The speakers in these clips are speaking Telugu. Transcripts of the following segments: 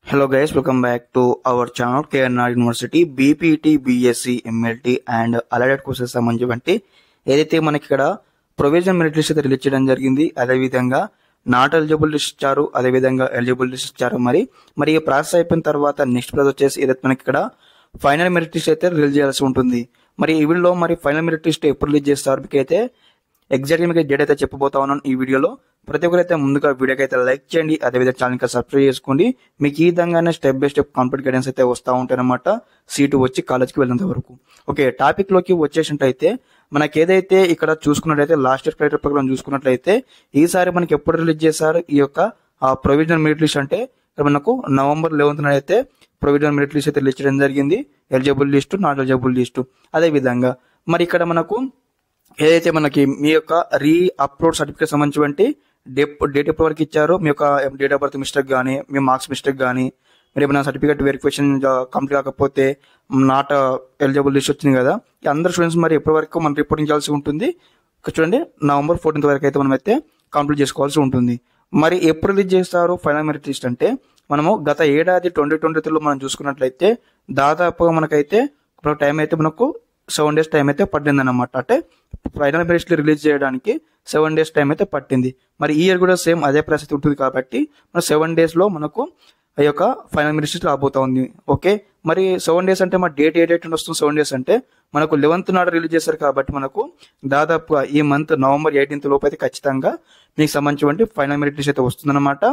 Hello guys, welcome back to our channel KNR University BPT, BSc, MLT and allied courses సంబంధించి ఏదైతే మనకి ఇక్కడ ప్రొవిజనల్ మెరిట్ లిస్ట్ అయితే రిలీజ్ చేయడం జరిగింది. అదేవిధంగా నాట్ ఎలిజిబుల్ లిస్ట్ ఇచ్చారు, అదేవిధంగా ఎలిజిబుల్ లిస్ట్ ఇచ్చారు. మరి ఈ ప్రాసెస్ అయిపోయిన తర్వాత నెక్స్ట్ ప్రాసెస్ వచ్చేసి ఏదైతే మనకి ఇక్కడ ఫైనల్ మెరిట్ లిస్ట్ అయితే రిలీజ్ చేయాల్సి ఉంటుంది. మరి ఈ వీడియోలో మరి ఫైనల్ మెరిట్ లిస్ట్ ఎప్పుడు రిలీజ్ చేస్తారు మీకు అయితే ఎగ్జాక్ట్గా మీకు డేట్ అయితే చెప్పబోతా ఉన్నాను ఈ వీడియోలో. ప్రతి ఒక్కరైతే ముందుగా వీడియోకి అయితే లైక్ చేయండి, అదేవిధంగా ఛానల్కి సబ్స్క్రైబ్ చేసుకోండి. మీకు ఈ విధంగానే step by step complete guidance అయితే వస్తూ ఉంటాయి అనమాట సీటు వచ్చి కాలేజ్కి వెళ్ళేంత వరకు. ఓకే, టాపిక్ లోకి వచ్చేసినట్లయితే మనకి ఏదైతే ఇక్కడ చూసుకున్నట్లయితే లాస్ట్ ఇయర్ క్రైటీరియా ప్రకారం చూసుకున్నట్లయితే ఈసారి మనకి ఎప్పుడు రిలీజ్ చేశారు ఈ యొక్క ప్రొవిజనల్ మెరిట్ లిస్ట్ అంటే మనకు November 11th అయితే ప్రొవిజనల్ మెరిట్ లిస్ట్ అయితే రిలీజ్ చేయడం జరిగింది. Eligible list, not eligible list. అదేవిధంగా మరి ఇక్కడ మనకు ఏదైతే మనకి మీ యొక్క రీ అప్లోడ్ సర్టిఫికేట్ సంబంధించి డేట్ ఎప్పటి వరకు ఇచ్చారో మీ యొక్క డేట్ ఆఫ్ బర్త్ మిస్టేక్ కానీ, మీ మార్క్స్ మిస్టేక్ కానీ, మీరు ఏమైనా సర్టిఫికేట్ వెరిఫికేషన్ కంప్లీట్ కాకపోతే నాట్ ఎలిజిబుల్ లిస్ట్ వచ్చింది కదా, ఈ అందరు స్టూడెంట్స్ మరి ఎప్పటి వరకు మనం రిపోర్టింగ్ చేయాల్సి ఉంటుంది. చూడండి, November 14th వరకు అయితే మనం అయితే కంప్లీట్ చేసుకోవాల్సి ఉంటుంది. మరి ఎప్పుడు రిలీజ్ చేస్తారు ఫైనల్ మెరిట్ లిస్ట్ అంటే మనము గత ఏడాది 2023లో మనం చూసుకున్నట్లయితే దాదాపుగా మనకైతే టైం అయితే మనకు 7 days టైం అయితే పట్టింది అనమాట. అంటే ఫైనల్ మెరిట్ లిస్ట్ రిలీజ్ చేయడానికి 7 days టైం అయితే పట్టింది. మరి ఈ ఇయర్ కూడా సేమ్ అదే పరిస్థితి ఉంటుంది కాబట్టి మన 7 daysలో మనకు ఆ యొక్క ఫైనల్ మెరిట్ లిస్ట్ రాబోతా ఉంది. ఓకే, మరి 7 days అంటే మన డేట్ ఏ డేట్ వస్తుంది 7 days అంటే మనకు 11th నాడు రిలీజ్ చేస్తారు కాబట్టి మనకు దాదాపుగా ఈ మంత్ November 18th లోపు అయితే ఖచ్చితంగా మీకు సంబంధించిన ఫైనల్ మెరిట్ లిస్ట్ అయితే వస్తుందన్నమాట.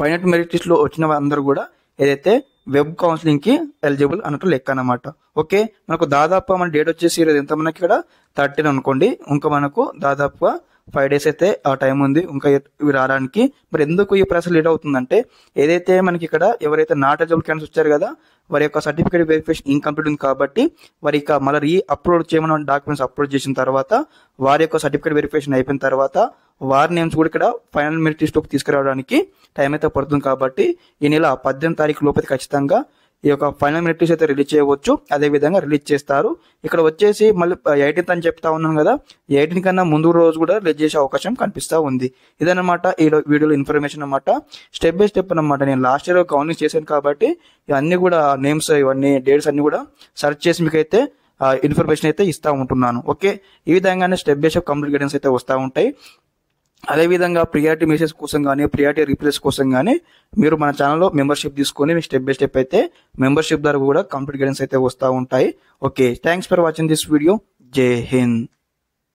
ఫైనల్ మెరిట్ లిస్ట్లో వచ్చిన అందరూ కూడా ఏదైతే వెబ్ కౌన్సిలింగ్ కి ఎలిజిబుల్ అన్నట్టు లెక్క అనమాట. ఓకే, మనకు దాదాపు మన డేట్ వచ్చేసి ఎంత మనకి ఇక్కడ 13 అనుకోండి, ఇంకా మనకు దాదాపుగా 5 days అయితే ఆ టైం ఉంది ఇంకా ఇవి రావడానికి. మరి ఎందుకు ఈ ప్రాసెస్ లేట్ అవుతుందంటే ఏదైతే మనకి ఇక్కడ ఎవరైతే నాట్ ఎలిజిబుల్ క్యాండిడేట్స్ వచ్చారు కదా వారి యొక్క సర్టిఫికేట్ వెరిఫికేషన్ ఇన్కంప్లీట్ ఉంది కాబట్టి వారి ఇక మళ్ళీ రీ అప్లోడ్ చేయమని డాక్యుమెంట్స్ అప్లోడ్ చేసిన తర్వాత వారి యొక్క సర్టిఫికేట్ వెరిఫికేషన్ అయిపోయిన తర్వాత వారి నేమ్స్ కూడా ఇక్కడ ఫైనల్ మెరిట్ లిస్ట్లోకి తీసుకురావడానికి టైం అయితే పడుతుంది. కాబట్టి ఈ నెల 18th తారీఖు లోపల ఖచ్చితంగా ఈ యొక్క ఫైనల్ మెరిట్ లిస్ట్ అయితే రిలీజ్ చేయవచ్చు. అదే విధంగా రిలీజ్ చేస్తారు. ఇక్కడ వచ్చేసి మళ్ళీ 18th అని చెప్తా ఉన్నాను కదా, 18 కన్నా ముందు రోజు కూడా రిలీజ్ చేసే అవకాశం కనిపిస్తూ ఉంది. ఇదన్నమాట ఈ వీడియోలో ఇన్ఫర్మేషన్ అనమాట, స్టెప్ బై స్టెప్ అనమాట. నేను లాస్ట్ ఇయర్ కౌన్సిలింగ్ చేశాను కాబట్టి ఇవన్నీ కూడా నేమ్స్ ఇవన్నీ డేట్స్ అన్ని కూడా సెర్చ్ చేసి మీకు అయితే ఇన్ఫర్మేషన్ అయితే ఇస్తూ ఉంటున్నాను. ఓకే, ఈ విధంగానే step by step complete guidance అయితే వస్తూ ఉంటాయి. అదేవిధంగా ప్రియారిటీ మెసేజ్ కోసం కానీ, ప్రియారిటీ రీప్లేస్ కోసం కానీ మీరు మన ఛానల్లో మెంబర్షిప్ తీసుకొని మీ స్టెప్ బై స్టెప్ అయితే మెంబర్షిప్ ద్వారా కూడా కంప్లీట్ గైడెన్స్ అయితే వస్తూ ఉంటాయి. Okay, thanks for watching this video. జై హింద్.